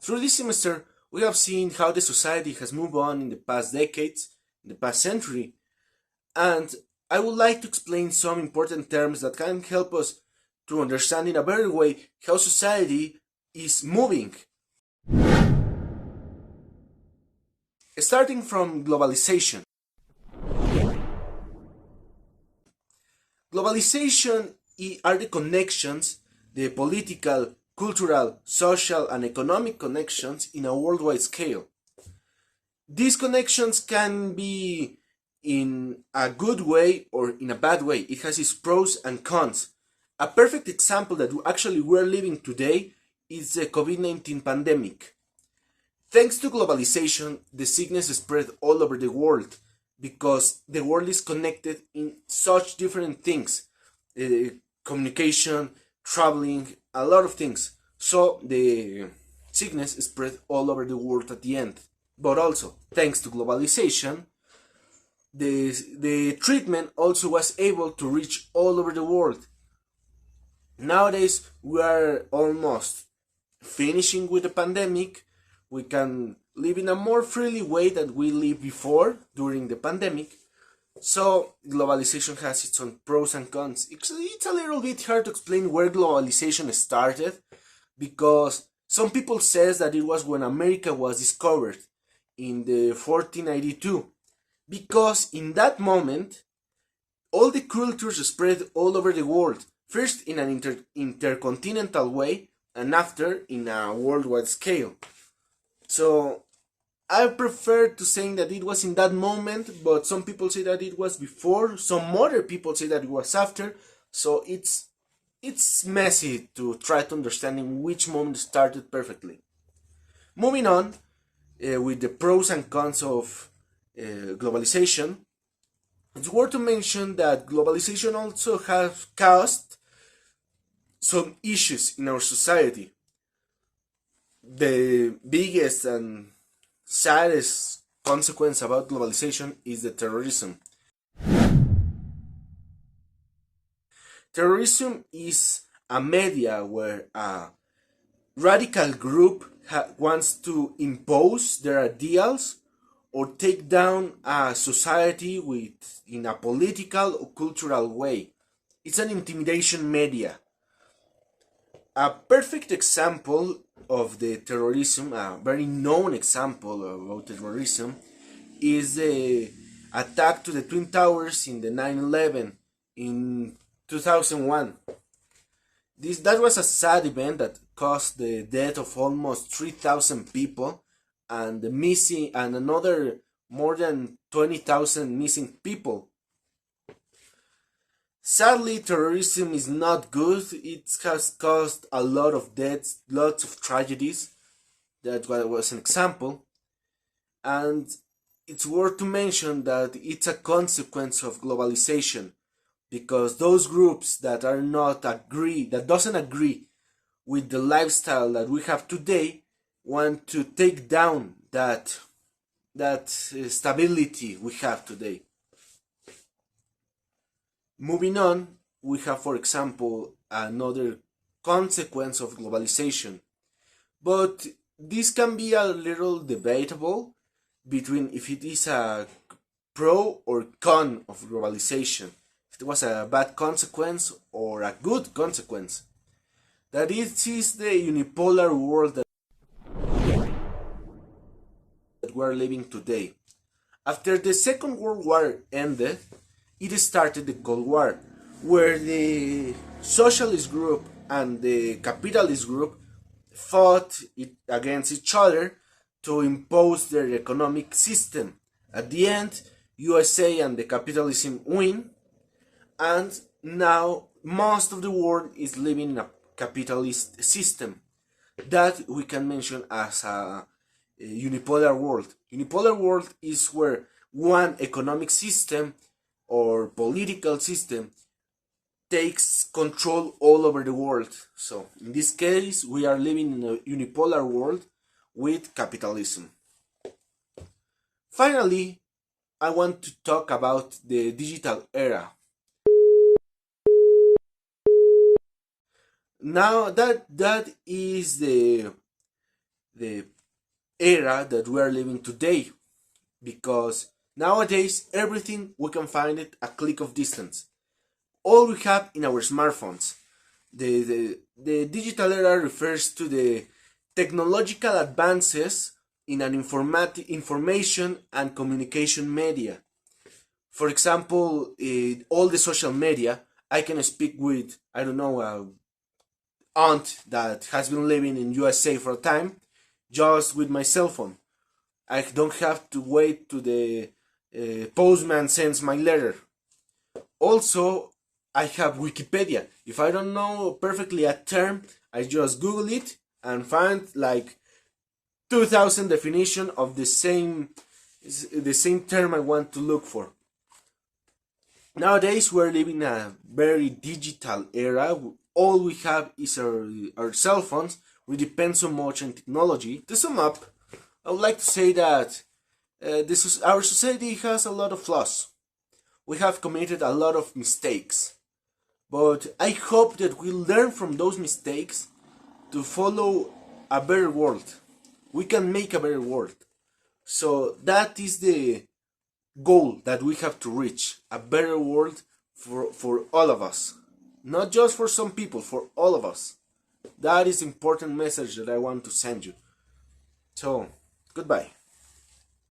Through this semester, we have seen how the society has moved on in the past decades, in the past century, and I would like to explain some important terms that can help us to understand in a better way how society is moving. Starting from globalization. Globalization are the connections, the political, cultural, social, and economic connections in a worldwide scale. These connections can be in a good way or in a bad way. It has its pros and cons. A perfect example that actually we're living today is the COVID-19 pandemic. Thanks to globalization, the sickness spread all over the world because the world is connected in such different things. Communication, traveling, a lot of things. So the sickness spread all over the world at the end. But also, thanks to globalization, the treatment also was able to reach all over the world. Nowadays, we are almost finishing with the pandemic. We can live in a more freely way than we lived before during the pandemic. So globalization has its own pros and cons. It's a little bit hard to explain where globalization started because some people says that it was when America was discovered in the 1492 because in that moment all the cultures spread all over the world, first in an intercontinental way and after in a worldwide scale. So I prefer to saying that it was in that moment, but some people say that it was before, some other people say that it was after. So it's messy to try to understand in which moment started perfectly. Moving on with the pros and cons of globalization, it's worth to mention that globalization also has caused some issues in our society. The biggest and saddest consequence about globalization is the terrorism. Terrorism is a media where a radical group wants to impose their ideals or take down a society in a political or cultural way. It's an intimidation media. A perfect example of the terrorism, a very known example about terrorism, is the attack to the Twin Towers in the 9/11 in 2001. That was a sad event that caused the death of almost 3,000 people and the missing and another more than 20,000 missing people. Sadly, terrorism is not good. It has caused a lot of deaths, lots of tragedies. That was an example. And it's worth to mention that it's a consequence of globalization because those groups that doesn't agree with the lifestyle that we have today want to take down that stability we have today. Moving on, we have, for example, another consequence of globalization. But this can be a little debatable between if it is a pro or con of globalization. If it was a bad consequence or a good consequence. That it is the unipolar world that we're living today. After the Second World War ended, it started the Cold War, where the socialist group and the capitalist group fought against each other to impose their economic system. At the end, USA and the capitalism win, and now most of the world is living in a capitalist system that we can mention as a unipolar world. Unipolar world is where one economic system or political system takes control all over the world. So in this case, we are living in a unipolar world with capitalism. Finally, I want to talk about the digital era. Now that is the era that we are living today, because nowadays everything we can find it a click of distance. All we have in our smartphones. The digital era refers to the technological advances in an information and communication media. For example, all the social media, I can speak with, I don't know, aunt that has been living in USA for a time, just with my cell phone. I don't have to wait to the postman sends my letter. Also, I have Wikipedia. If I don't know perfectly a term, I just Google it and find like 2000 definition of the same term I want to look for. Nowadays we're living a very digital era. All we have is our cell phones. We depend so much on technology. To sum up, I would like to say that our society has a lot of flaws. We have committed a lot of mistakes. But I hope that we learn from those mistakes to follow a better world. We can make a better world. So that is the goal that we have to reach, a better world for all of us. Not just for some people, for all of us. That is the important message that I want to send you. So, goodbye.